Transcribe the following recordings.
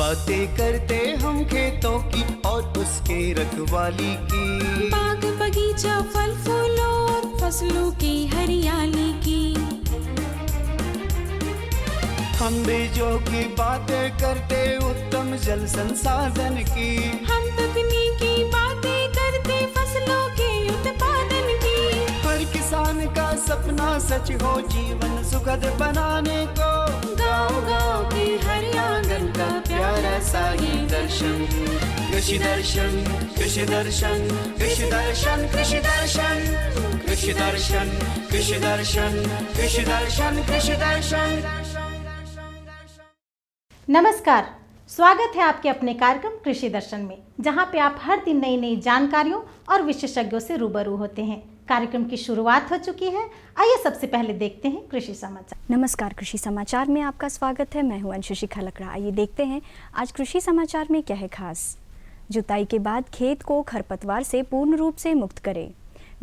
बातें करते हम खेतों की और उसके रखवाली की, बाग बगीचा फल फूलों और फसलों की हरियाली की। हम बीजों की बातें करते उत्तम जल संसाधन की, हम तकनीकी बातें करते फसलों के उत्पादन की। हर किसान का सपना सच हो जीवन सुखद बनाने को, गाँव-गाँव के हर आंगन का प्यारा सा ये दर्शन। कृषि दर्शन, कृषि दर्शन, कृषि दर्शन, कृषि दर्शन, कृषि दर्शन, कृषि दर्शन, कृषि दर्शन, कृषि दर्शन। नमस्कार, स्वागत है आपके अपने कार्यक्रम कृषि दर्शन में, जहां पे आप हर दिन नई नई जानकारियों और विशेषज्ञों से रूबरू होते हैं। कार्यक्रम की शुरुआत हो चुकी है। आइए सबसे पहले देखते हैं कृषि समाचार। नमस्कार, कृषि समाचार में आपका स्वागत है। मैं हूं अंशुषी खलकड़ा। आइए देखते हैं आज कृषि समाचार में क्या है खास। जुताई के बाद खेत को खरपतवार से पूर्ण रूप से मुक्त करें।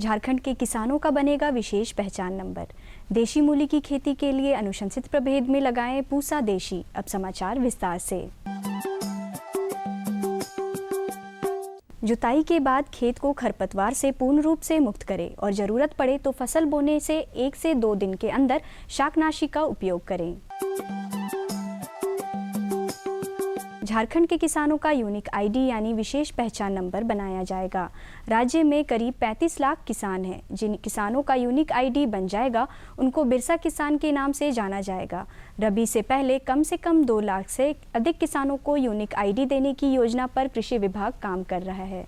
झारखंड के किसानों का बनेगा विशेष पहचान नंबर। देशी मूली की खेती के लिए अनुशंसित प्रभेद में लगाएं पूसा देशी। अब समाचार विस्तार से। जुताई के बाद खेत को खरपतवार से पूर्ण रूप से मुक्त करें और जरूरत पड़े तो फसल बोने से 1 से 2 दिन के अंदर शाकनाशी का उपयोग करें। झारखंड के किसानों का यूनिक आईडी यानी विशेष पहचान नंबर बनाया जाएगा। राज्य में करीब 35 लाख किसान हैं। जिन किसानों का यूनिक आईडी बन जाएगा उनको बिरसा किसान के नाम से जाना जाएगा। रबी से पहले कम से कम 2 लाख से अधिक किसानों को यूनिक आईडी देने की योजना पर कृषि विभाग काम कर रहा है।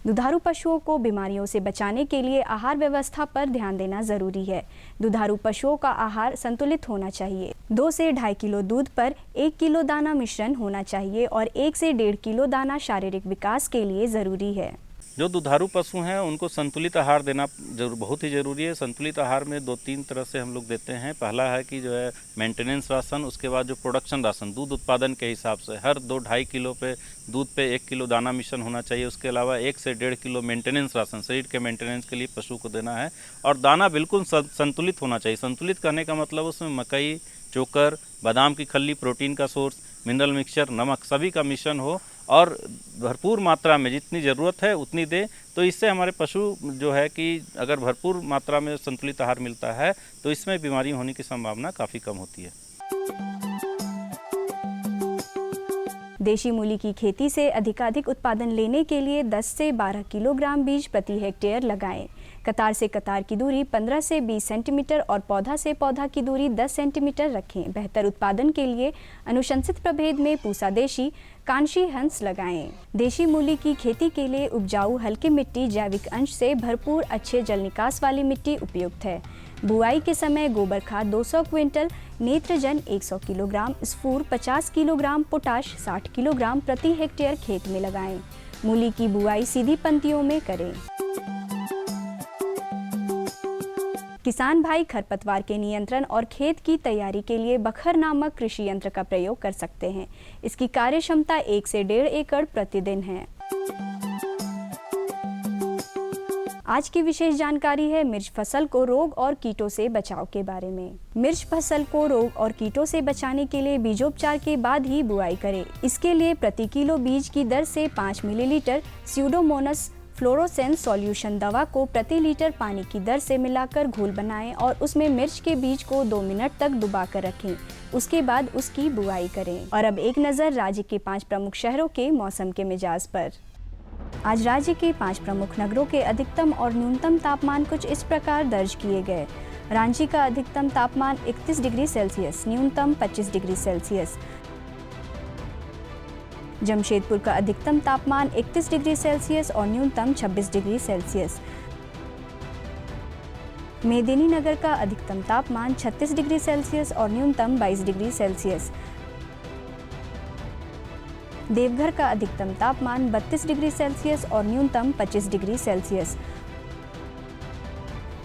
दुधारू पशुओं को बीमारियों से बचाने के लिए आहार व्यवस्था पर ध्यान देना जरूरी है। दुधारू पशुओं का आहार संतुलित होना चाहिए। 2 से 2.5 किलो दूध पर 1 किलो दाना मिश्रण होना चाहिए और 1 से 1.5 किलो दाना शारीरिक विकास के लिए ज़रूरी है। जो दुधारू पशु हैं उनको संतुलित आहार देना बहुत ही ज़रूरी है। संतुलित आहार में 2-3 तरह से हम लोग देते हैं। पहला है कि जो है मेंटेनेंस राशन, उसके बाद जो प्रोडक्शन राशन दूध उत्पादन के हिसाब से हर 2-2.5 किलो पे दूध पे 1 किलो दाना मिश्रण होना चाहिए। उसके अलावा 1 से 1.5 किलो मेंटेनेंस राशन शरीर के मेंटेनेंस के लिए पशु को देना है। और दाना बिल्कुल संतुलित होना चाहिए। संतुलित करने का मतलब उसमें मकई, चोकर, बादाम की खल्ली, प्रोटीन का सोर्स, मिनरल मिक्सचर, नमक सभी का मिश्रण हो और भरपूर मात्रा में जितनी ज़रूरत है उतनी दे। तो इससे हमारे पशु जो है कि अगर भरपूर मात्रा में संतुलित आहार मिलता है तो इसमें बीमारी होने की संभावना काफ़ी कम होती है। देशी मूली की खेती से अधिकाधिक उत्पादन लेने के लिए 10 से 12 किलोग्राम बीज प्रति हेक्टेयर लगाएं। कतार से कतार की दूरी 15 से 20 सेंटीमीटर और पौधा से पौधा की दूरी 10 सेंटीमीटर रखें। बेहतर उत्पादन के लिए अनुशंसित प्रभेद में पूसा देशी, कांशी हंस लगाएं। देशी मूली की खेती के लिए उपजाऊ हल्की मिट्टी, जैविक अंश से भरपूर अच्छे जल निकास वाली मिट्टी उपयुक्त है। बुआई के समय गोबर खाद 200 क्विंटल, नेत्रजन 100 किलोग्राम, स्फूर 50 किलोग्राम, पोटाश 60 किलोग्राम प्रति हेक्टेयर खेत में लगाएं। मूली की बुआई सीधी पंक्तियों में करें। किसान भाई खरपतवार के नियंत्रण और खेत की तैयारी के लिए बखर नामक कृषि यंत्र का प्रयोग कर सकते हैं। इसकी कार्य क्षमता 1 से 1.5 एकड़ प्रतिदिन है। आज की विशेष जानकारी है मिर्च फसल को रोग और कीटों से बचाव के बारे में। मिर्च फसल को रोग और कीटों से बचाने के लिए बीजोपचार के बाद ही बुआई करें। इसके लिए प्रति किलो बीज की दर से 5 मिलीलीटर स्यूडोमोनास फ्लोरोसेंस सॉल्यूशन दवा को प्रति लीटर पानी की दर से मिलाकर घोल बनाएं और उसमें मिर्च के बीज को 2 मिनट तक डुबा कर रखें। उसके बाद उसकी बुआई करें। और अब एक नज़र राज्य के 5 प्रमुख शहरों के मौसम के मिजाज पर। आज राज्य के 5 प्रमुख नगरों के अधिकतम और न्यूनतम तापमान कुछ इस प्रकार दर्ज किए गए। रांची का अधिकतम तापमान 31 डिग्री सेल्सियस, न्यूनतम 25 डिग्री सेल्सियस। जमशेदपुर का अधिकतम तापमान 31 डिग्री सेल्सियस और न्यूनतम 26 डिग्री सेल्सियस। मेदिनीनगर का अधिकतम तापमान 36 डिग्री सेल्सियस और न्यूनतम 22 डिग्री सेल्सियस। देवघर का अधिकतम तापमान 32 डिग्री सेल्सियस और न्यूनतम 25 डिग्री सेल्सियस।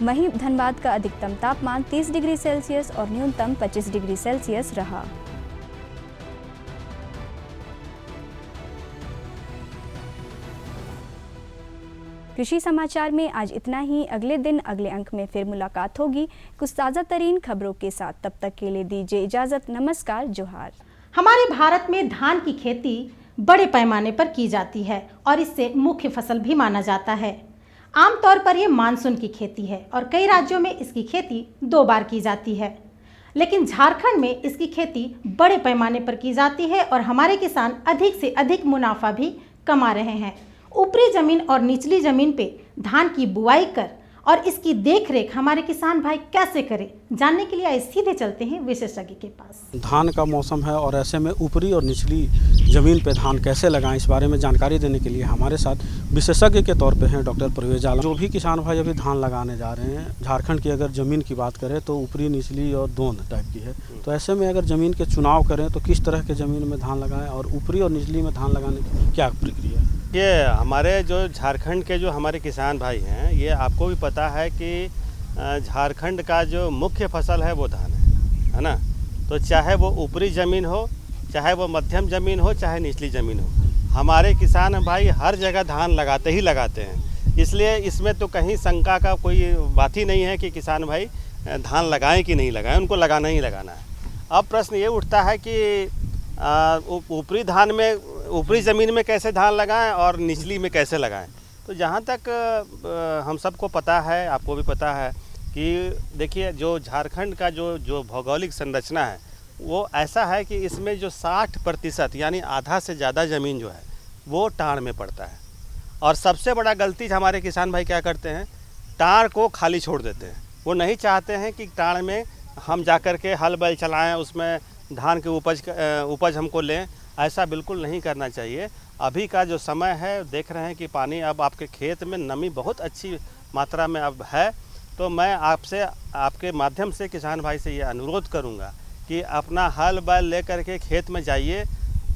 वहीं धनबाद का अधिकतम तापमान 30 डिग्री सेल्सियस और न्यूनतम 25 डिग्री सेल्सियस रहा। कृषि समाचार में आज इतना ही। अगले दिन अगले अंक में फिर मुलाकात होगी कुछ ताज़ा तरीन खबरों के साथ। तब तक के लिए दीजिए इजाज़त। नमस्कार, जोहार। हमारे भारत में धान की खेती बड़े पैमाने पर की जाती है और इससे मुख्य फसल भी माना जाता है। आमतौर पर यह मानसून की खेती है और कई राज्यों में इसकी खेती 2 बार की जाती है, लेकिन झारखंड में इसकी खेती बड़े पैमाने पर की जाती है और हमारे किसान अधिक से अधिक मुनाफा भी कमा रहे हैं। ऊपरी जमीन और निचली जमीन पे धान की बुआई कर और इसकी देखरेख हमारे किसान भाई कैसे करें, जानने के लिए आइए सीधे चलते हैं विशेषज्ञ के पास। धान का मौसम है और ऐसे में ऊपरी और निचली ज़मीन पे धान कैसे लगाएं, इस बारे में जानकारी देने के लिए हमारे साथ विशेषज्ञ के तौर पे हैं डॉक्टर परवेज आलम। जो भी किसान भाई अभी धान लगाने जा रहे हैं, झारखंड की अगर ज़मीन की बात करें तो ऊपरी, निचली और दोनों टाइप की है। तो ऐसे में अगर ज़मीन के चुनाव करें तो किस तरह के ज़मीन में धान लगाएँ और ऊपरी और निचली में धान लगाने की क्या प्रक्रिया है? ये हमारे जो झारखंड के जो हमारे किसान भाई हैं, ये आपको भी पता है कि झारखंड का जो मुख्य फसल है वो धान है ना। तो चाहे वो ऊपरी ज़मीन हो, चाहे वो मध्यम ज़मीन हो, चाहे निचली ज़मीन हो, हमारे किसान भाई हर जगह धान लगाते ही लगाते हैं। इसलिए इसमें तो कहीं शंका का कोई बात ही नहीं है कि किसान भाई धान लगाएं कि नहीं लगाएं, उनको लगाना ही लगाना है। अब प्रश्न ये उठता है कि ऊपरी धान में, ऊपरी ज़मीन में कैसे धान लगाएं और निचली में कैसे लगाएं। तो जहाँ तक हम सबको पता है, आपको भी पता है कि देखिए जो झारखंड का जो भौगोलिक संरचना है वो ऐसा है कि इसमें जो 60% यानी आधा से ज़्यादा ज़मीन जो है वो टाड़ में पड़ता है। और सबसे बड़ा गलती हमारे किसान भाई क्या करते हैं, टाड़ को खाली छोड़ देते हैं। वो नहीं चाहते हैं कि टाड़ में हम जा कर के हल बैल चलाएँ, उसमें धान की उपज हमको लें। ऐसा बिल्कुल नहीं करना चाहिए। अभी का जो समय है, देख रहे हैं कि पानी अब आपके खेत में नमी बहुत अच्छी मात्रा में अब है। तो मैं आपसे, आपके माध्यम से किसान भाई से ये अनुरोध करूँगा कि अपना हल बैल ले कर के खेत में जाइए,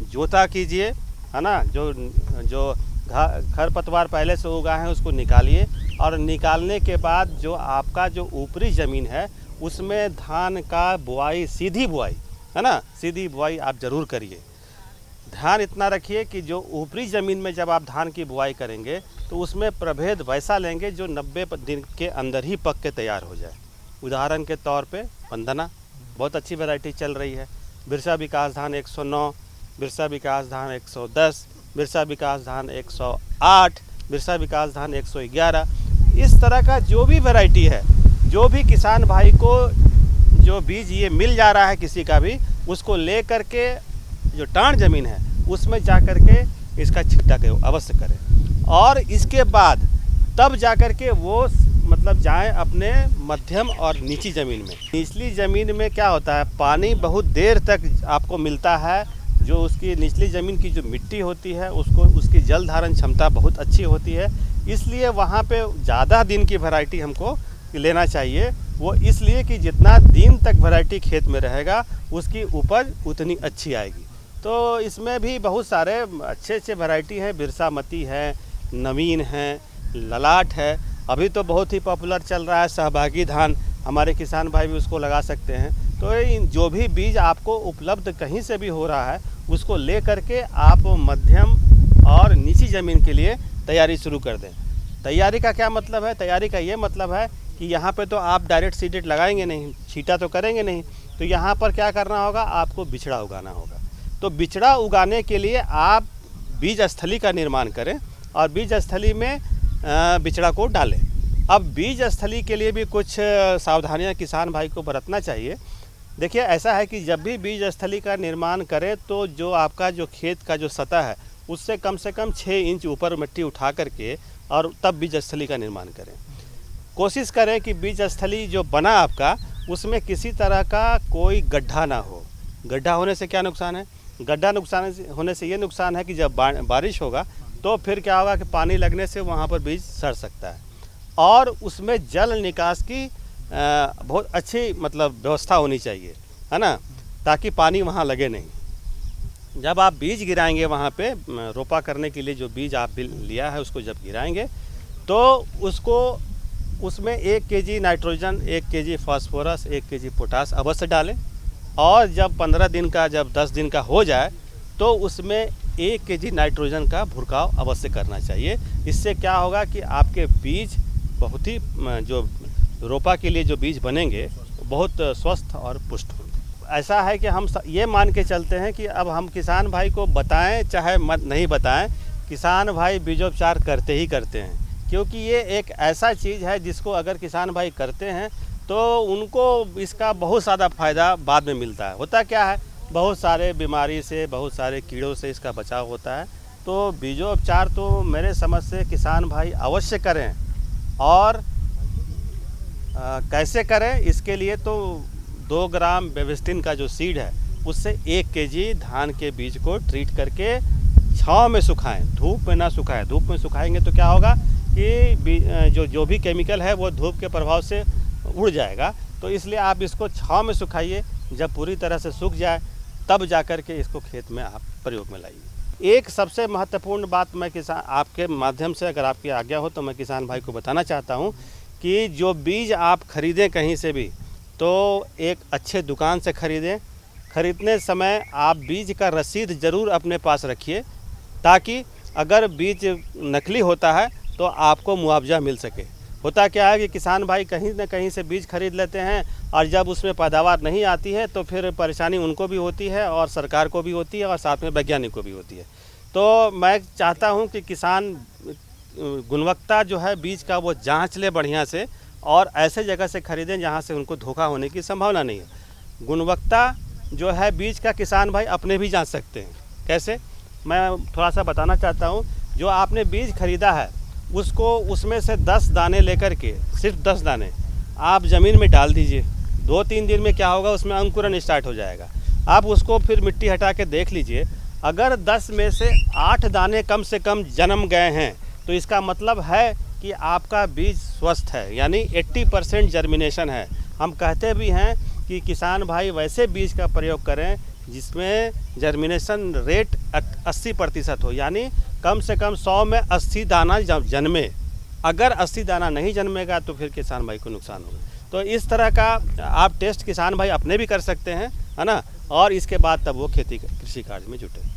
जोता कीजिए, है ना। जो खरपतवार पहले से उगा है उसको निकालिए और निकालने के बाद जो आपका जो ऊपरी ज़मीन है उसमें धान का बुआई, सीधी बुआई, है ना, सीधी बुआई आप ज़रूर करिए। ध्यान इतना रखिए कि जो ऊपरी ज़मीन में जब आप धान की बुआई करेंगे तो उसमें प्रभेद वैसा लेंगे जो 90 दिन के अंदर ही पक के तैयार हो जाए। उदाहरण के तौर पे वंदना बहुत अच्छी वैरायटी चल रही है, बिरसा विकास धान 109, बिरसा विकास धान 110, बिरसा विकास धान 108, बिरसा विकास धान 111। इस तरह का जो भी वैरायटी है, जो भी किसान भाई को जो बीज ये मिल जा रहा है किसी का भी, उसको ले करके जो टाण ज़मीन है उसमें जा कर के इसका छिड़काव अवश्य करें। और इसके बाद तब जा कर के वो मतलब जाएं अपने मध्यम और नीची ज़मीन में। निचली ज़मीन में क्या होता है, पानी बहुत देर तक आपको मिलता है। जो उसकी निचली ज़मीन की जो मिट्टी होती है उसको, उसकी जल धारण क्षमता बहुत अच्छी होती है। इसलिए वहाँ पे ज़्यादा दिन की वैरायटी हमको लेना चाहिए। वो इसलिए कि जितना दिन तक वैरायटी खेत में रहेगा उसकी उपज उतनी अच्छी आएगी। तो इसमें भी बहुत सारे अच्छे वैरायटी हैं, बिरसामती है, नवीन है, ललाट है। अभी तो बहुत ही पॉपुलर चल रहा है सहभागी धान, हमारे किसान भाई भी उसको लगा सकते हैं। तो जो भी बीज आपको उपलब्ध कहीं से भी हो रहा है उसको ले करके आप मध्यम और नीची ज़मीन के लिए तैयारी शुरू कर दें। तैयारी का क्या मतलब है, तैयारी का ये मतलब है कि यहाँ पे तो आप डायरेक्ट सीडेड लगाएंगे नहीं, छींटा तो करेंगे नहीं। तो यहाँ पर क्या करना होगा, आपको बिचड़ा उगाना होगा। तो बिचड़ा उगाने के लिए आप बीज स्थली का निर्माण करें और बीज स्थली में बिचड़ा को डालें। अब बीज स्थली के लिए भी कुछ सावधानियां किसान भाई को बरतना चाहिए। देखिए ऐसा है कि जब भी बीज स्थली का निर्माण करें तो जो आपका जो खेत का जो सतह है उससे कम से कम 6 इंच ऊपर मिट्टी उठा करके और तब बीज स्थली का निर्माण करें। कोशिश करें कि बीज स्थली जो बना आपका उसमें किसी तरह का कोई गड्ढा ना हो। गड्ढा होने से क्या नुकसान है, गड्ढा होने से ये नुकसान है कि जब बारिश होगा तो फिर क्या होगा कि पानी लगने से वहाँ पर बीज सड़ सकता है। और उसमें जल निकास की बहुत अच्छी मतलब व्यवस्था होनी चाहिए, है ना, ताकि पानी वहाँ लगे नहीं। जब आप बीज गिराएंगे वहाँ पे रोपा करने के लिए जो बीज आप लिया है उसको जब गिराएंगे तो उसको उसमें 1 kg nitrogen, 1 kg phosphorus, 1 kg potash अवश्य डालें। और जब 15 दिन का, जब 10 दिन का हो जाए तो उसमें 1 kg नाइट्रोजन का भुरकाव अवश्य करना चाहिए। इससे क्या होगा कि आपके बीज बहुत ही जो रोपा के लिए जो बीज बनेंगे बहुत स्वस्थ और पुष्ट होंगे। ऐसा है कि हम ये मान के चलते हैं कि अब हम किसान भाई को बताएं चाहे मत नहीं बताएं, किसान भाई बीजोपचार करते ही करते हैं, क्योंकि ये एक ऐसा चीज़ है जिसको अगर किसान भाई करते हैं तो उनको इसका बहुत ज़्यादा फ़ायदा बाद में मिलता है। होता क्या है, बहुत सारे बीमारी से, बहुत सारे कीड़ों से इसका बचाव होता है। तो बीजोपचार तो मेरे समझ से किसान भाई अवश्य करें। और कैसे करें, इसके लिए तो 2 ग्राम बेविस्टिन का जो सीड है उससे 1 kg धान के बीज को ट्रीट करके छांव में सुखाएं, धूप में ना सुखाएं। धूप में सुखाएंगे तो क्या होगा कि जो भी केमिकल है वो धूप के प्रभाव से उड़ जाएगा। तो इसलिए आप इसको छांव में सुखाइए, जब पूरी तरह से सूख जाए तब जा कर के इसको खेत में आप प्रयोग में लाइए। एक सबसे महत्वपूर्ण बात मैं किसान आपके माध्यम से, अगर आपकी आज्ञा हो तो मैं किसान भाई को बताना चाहता हूँ कि जो बीज आप खरीदें कहीं से भी तो एक अच्छे दुकान से खरीदें। खरीदने समय आप बीज का रसीद ज़रूर अपने पास रखिए, ताकि अगर बीज नकली होता है तो आपको मुआवजा मिल सके। होता क्या है कि किसान भाई कहीं ना कहीं से बीज खरीद लेते हैं और जब उसमें पैदावार नहीं आती है तो फिर परेशानी उनको भी होती है और सरकार को भी होती है और साथ में वैज्ञानिक को भी होती है। तो मैं चाहता हूं कि किसान गुणवत्ता जो है बीज का वो जांच ले बढ़िया से, और ऐसे जगह से खरीदें जहां से उनको धोखा होने की संभावना नहीं है। गुणवत्ता जो है बीज का किसान भाई अपने भी जांच सकते हैं। कैसे, मैं थोड़ा सा बताना चाहता हूँ। जो आपने बीज खरीदा है उसको उसमें से 10 दाने लेकर के, सिर्फ 10 दाने आप ज़मीन में डाल दीजिए। 2-3 दिन में क्या होगा, उसमें अंकुरन स्टार्ट हो जाएगा। आप उसको फिर मिट्टी हटा के देख लीजिए, अगर 10 में से 8 दाने कम से कम जन्म गए हैं तो इसका मतलब है कि आपका बीज स्वस्थ है, यानी 80% जर्मिनेशन है। हम कहते भी हैं कि किसान भाई वैसे बीज का प्रयोग करें जिसमें जर्मिनेशन रेट 80% हो, यानी कम से कम 100 में 80 दाना जन्मे। अगर 80 दाना नहीं जन्मेगा तो फिर किसान भाई को नुकसान होगा। तो इस तरह का आप टेस्ट किसान भाई अपने भी कर सकते हैं, है ना, और इसके बाद तब वो कृषि कार्य में जुटे।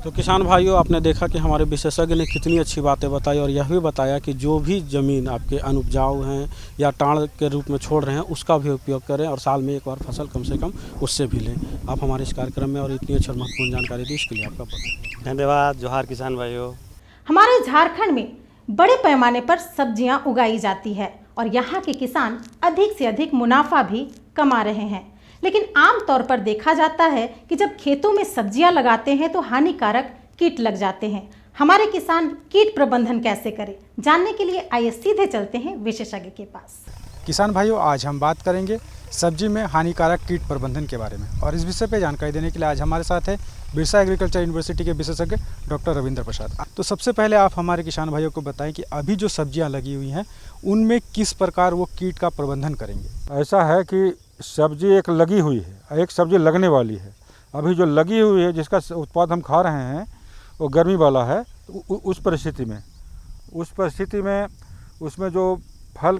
तो किसान भाइयों, आपने देखा कि हमारे विशेषज्ञ ने कितनी अच्छी बातें बताई, और यह भी बताया कि जो भी ज़मीन आपके अनुपजाऊ हैं या टाण के रूप में छोड़ रहे हैं उसका भी उपयोग करें, और साल में एक बार फसल कम से कम उससे भी लें। आप हमारे इस कार्यक्रम में और इतनी अच्छी महत्वपूर्ण जानकारी दी, इसके लिए आपका बहुत धन्यवाद। जोहार किसान भाइयों। हमारे झारखंड में बड़े पैमाने पर सब्जियां उगाई जाती है और यहाँ के किसान अधिक से अधिक मुनाफा भी कमा रहे हैं। लेकिन आमतौर पर देखा जाता है कि जब खेतों में सब्जियां लगाते हैं तो हानिकारक कीट लग जाते हैं। हमारे किसान कीट प्रबंधन कैसे करें, जानने के लिए आइए सीधे चलते हैं विशेषज्ञ के पास। किसान भाइयों, आज हम बात करेंगे सब्जी में हानिकारक कीट प्रबंधन के बारे में, और इस विषय पर जानकारी देने के लिए आज हमारे साथ है बिरसा एग्रीकल्चर यूनिवर्सिटी के विशेषज्ञ डॉक्टर रविंद्र प्रसाद। तो सबसे पहले आप हमारे किसान भाइयों को बताएं कि अभी जो सब्जियां लगी हुई हैं उनमें किस प्रकार वो कीट का प्रबंधन करेंगे। ऐसा है कि सब्जी एक लगी हुई है, एक सब्जी लगने वाली है। अभी जो लगी हुई है, जिसका उत्पाद हम खा रहे हैं वो गर्मी वाला है। तो उस परिस्थिति में उसमें जो फल,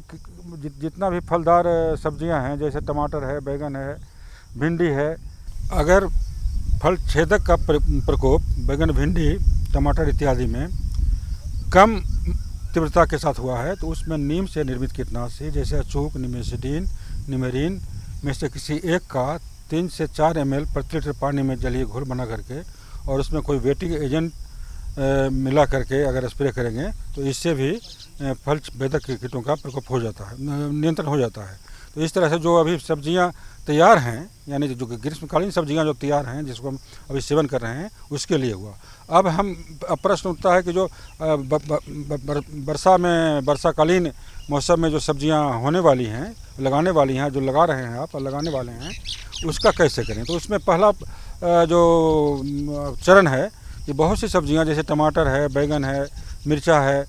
जितना भी फलदार सब्जियां हैं, जैसे टमाटर है, बैगन है, भिंडी है, अगर फल छेदक का प्रकोप बैगन, भिंडी, टमाटर इत्यादि में कम तीव्रता के साथ हुआ है तो उसमें नीम से निर्मित कीटनाशी जैसे अचूक, निमेसिडीन, निमेरीन में से किसी एक का 3 से 4 ml प्रति लीटर पानी में जलीय घोल बना करके और उसमें कोई वेटिंग एजेंट मिला करके अगर स्प्रे करेंगे तो इससे भी फल छेदक कीटों का प्रकोप हो जाता है, नियंत्रण हो जाता है। तो इस तरह से जो अभी सब्जियां तैयार हैं, यानी जो ग्रीष्मकालीन सब्जियां जो तैयार हैं जिसको हम अभी सेवन कर रहे हैं, उसके लिए हुआ। अब प्रश्न उठता है कि जो वर्षाकालीन मौसम में जो सब्जियां होने वाली हैं, लगाने वाली हैं, जो लगा रहे हैं आप और लगाने वाले हैं, उसका कैसे करें। तो उसमें पहला जो चरण है कि बहुत सी सब्जियां जैसे टमाटर है, बैगन है, मिर्चा है,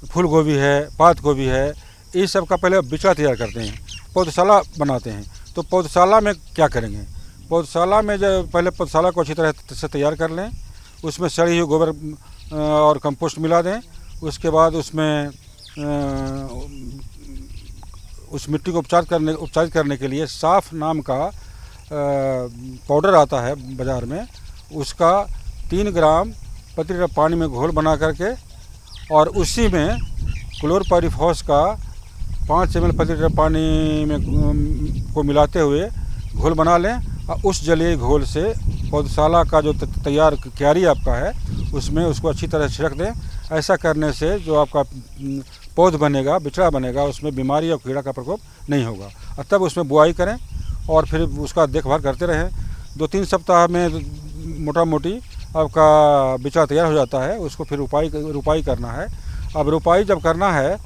फूल गोभी है, पात गोभी है, इस सब का पहले बिचड़ा तैयार करते हैं, पौधशाला बनाते हैं। तो पौधशाला में क्या करेंगे, पौधशाला में जब पहले पौधशाला को अच्छी तरह से तैयार कर लें, उसमें सड़ी हुई गोबर और कंपोस्ट मिला दें। उसके बाद उसमें उस मिट्टी को उपचारित करने के लिए साफ नाम का पाउडर आता है बाज़ार में, उसका 3 ग्राम प्रति लीटर पानी में घोल बना करके और उसी में क्लोरपायरीफॉस का 5 ml प्रति लीटर पानी में को मिलाते हुए घोल बना लें और उस जलीय घोल से पौधशाला का जो तैयार क्यारी आपका है उसमें उसको अच्छी तरह छिड़क दें। ऐसा करने से जो आपका पौध बनेगा, बिचड़ा बनेगा, उसमें बीमारी और कीड़ा का प्रकोप नहीं होगा। और तब उसमें बुआई करें और फिर उसका देखभाल करते रहें। 2-3 सप्ताह में मोटा मोटी आपका बिचड़ा तैयार हो जाता है। उसको फिर रुपाई करना है। अब रुपाई जब करना है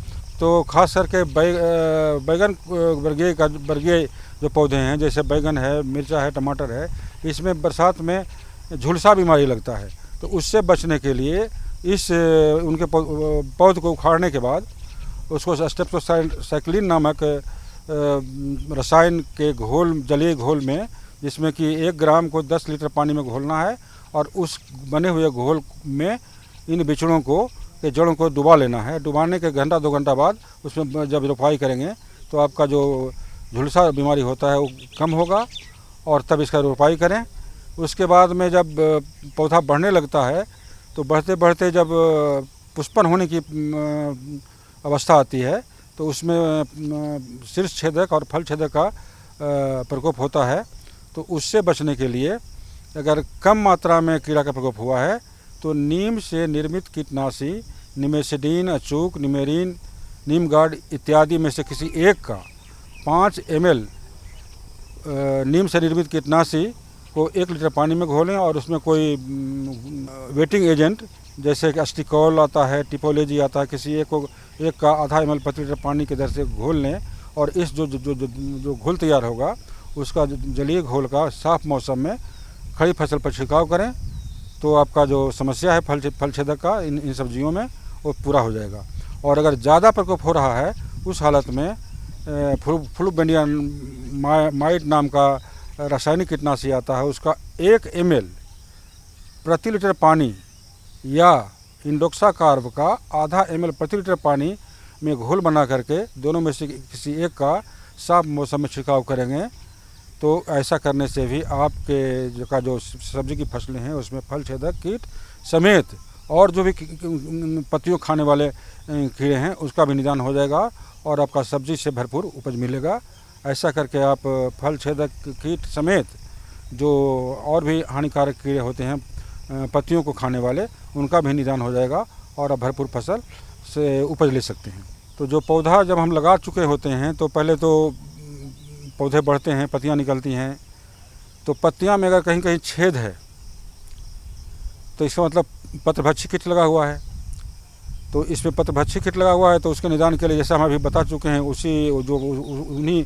तो खास करके बैगन वर्गीय जो पौधे हैं, जैसे बैगन है, मिर्चा है, टमाटर है, इसमें बरसात में झुलसा बीमारी लगता है। तो उससे बचने के लिए उनके पौध को उखाड़ने के बाद उसको स्टेप्टोसाइक्लिन नामक रसायन के घोल, जलीय घोल में, जिसमें कि 1 ग्राम को 10 लीटर पानी में घोलना है और उस बने हुए घोल में इन बिचड़ों को के जड़ों को डुबा लेना है। डुबाने के घंटा 2 घंटा बाद उसमें जब रोपाई करेंगे तो आपका जो झुलसा बीमारी होता है वो कम होगा और तब इसका रोपाई करें। उसके बाद में जब पौधा बढ़ने लगता है तो बढ़ते बढ़ते जब पुष्पन होने की अवस्था आती है तो उसमें शीर्ष छेदक और फल छेदक का प्रकोप होता है। तो उससे बचने के लिए अगर कम मात्रा में कीड़ा का प्रकोप हुआ है तो नीम से निर्मित कीटनाशी निमेसिडीन, अचूक, निमेरीन, नीम गार्ड इत्यादि में से किसी एक का 5 ml नीम से निर्मित कीटनाशी को 1 लीटर पानी में घोलें और उसमें कोई वेटिंग एजेंट जैसे कि अस्टिकॉल आता है, टिपोलॉजी आता है, किसी एक का आधा ml प्रति लीटर पानी के दर से घोल लें और इस जो घोल तैयार होगा उसका जलीय घोल का साफ मौसम में खड़ी फसल पर छिड़काव करें तो आपका जो समस्या है फल छेदक का इन सब्जियों में वो पूरा हो जाएगा। और अगर ज़्यादा प्रकोप हो रहा है उस हालत में फ्लुबेंडियम माइट नाम का रासायनिक कीटनाशी आता है, उसका 1 ml प्रति लीटर पानी या इंडोक्सा कार्ब का आधा ml प्रति लीटर पानी में घोल बना करके दोनों में से किसी एक का साफ मौसम में छिड़काव करेंगे तो ऐसा करने से भी आपके जो सब्जी की फसलें हैं उसमें फल छेदक कीट समेत और जो भी पत्तियों खाने वाले कीड़े हैं उसका भी निदान हो जाएगा और आपका सब्जी से भरपूर उपज मिलेगा। ऐसा करके आप फल छेदक कीट समेत जो और भी हानिकारक कीड़े होते हैं पत्तियों को खाने वाले, उनका भी निदान हो जाएगा और आप भरपूर फसल से उपज ले सकते हैं। तो जो पौधा जब हम लगा चुके होते हैं तो पहले तो पौधे बढ़ते हैं, पत्तियां निकलती हैं, तो पत्तियां में अगर कहीं कहीं छेद है तो इसका मतलब पत्रभक्षी कीट लगा हुआ है। तो इसमें पत्रभक्षी कीट लगा हुआ है तो उसके निदान के लिए जैसा हम अभी बता चुके हैं उन्हीं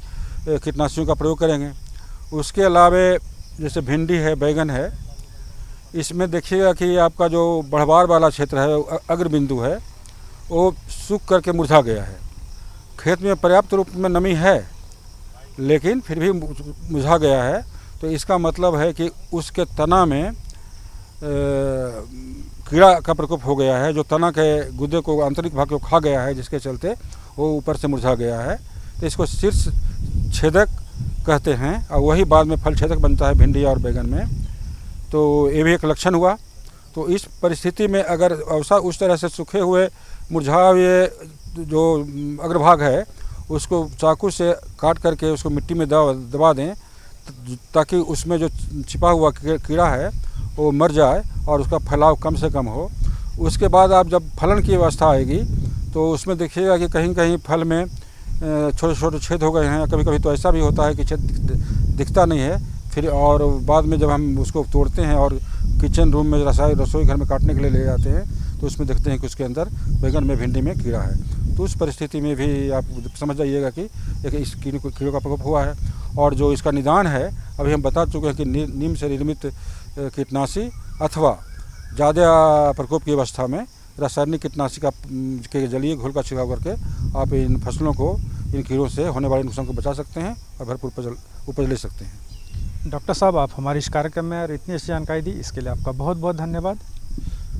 कीटनाशियों का प्रयोग करेंगे। उसके अलावा जैसे भिंडी है, बैगन है, इसमें देखिएगा कि आपका जो बढ़वार वाला क्षेत्र है, अग्र बिंदु है, वो सूख करके मुरझा गया है। खेत में पर्याप्त रूप में नमी है लेकिन फिर भी मुरझा गया है। तो इसका मतलब है कि उसके तना में कीड़ा का प्रकोप हो गया है, जो तना के गुदे को, आंतरिक भाग को खा गया है, जिसके चलते वो ऊपर से मुरझा गया है। तो इसको शीर्ष छेदक कहते हैं और वही बाद में फल छेदक बनता है भिंडी और बैगन में। तो ये भी एक लक्षण हुआ। तो इस परिस्थिति में अगर अवसा उस तरह से सूखे हुए मुरझाए हुए जो अग्रभाग है उसको चाकू से काट करके उसको मिट्टी में दबा दें ताकि उसमें जो छिपा हुआ कीड़ा है वो मर जाए और उसका फैलाव कम से कम हो। उसके बाद आप जब फलन की अवस्था आएगी तो उसमें देखिएगा कि कहीं कहीं फल में छोटे छोटे छेद हो गए हैं। कभी कभी तो ऐसा भी होता है कि छेद दिखता नहीं है। फिर और बाद में जब हम उसको तोड़ते हैं और किचन रूम में रसोई घर में काटने के लिए ले जाते हैं तो उसमें देखते हैं कि उसके अंदर बैगन में, भिंडी में कीड़ा है। तो उस परिस्थिति में भी आप समझ जाइएगा कि इस कीड़ों का प्रकोप हुआ है। और जो इसका निदान है अभी हम बता चुके हैं कि नीम से निर्मित कीटनाशी अथवा ज़्यादा प्रकोप की अवस्था में रासायनिक कीटनाशी के जलीय घोल का छिड़काव करके आप इन फसलों को इन कीड़ों से होने वाले नुकसान को बचा सकते हैं और भरपूर उपज ले सकते हैं। डॉक्टर साहब, आप हमारे इस कार्यक्रम में और इतनी अच्छी जानकारी दी, इसके लिए आपका बहुत बहुत धन्यवाद।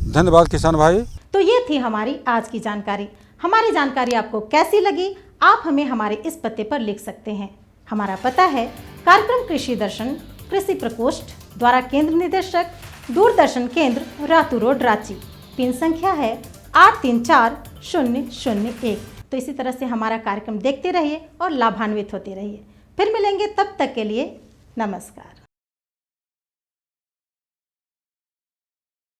धन्यवाद किसान भाई। तो ये थी हमारी आज की जानकारी। हमारी जानकारी आपको कैसी लगी आप हमें हमारे इस पते पर लिख सकते हैं। हमारा पता है कार्यक्रम कृषि दर्शन, कृषि प्रकोष्ठ द्वारा केंद्र निदेशक दूरदर्शन केंद्र रातू रोड रांची। पिन संख्या है 834001। तो इसी तरह से हमारा कार्यक्रम देखते रहिए और लाभान्वित होते रहिए। फिर मिलेंगे, तब तक के लिए नमस्कार।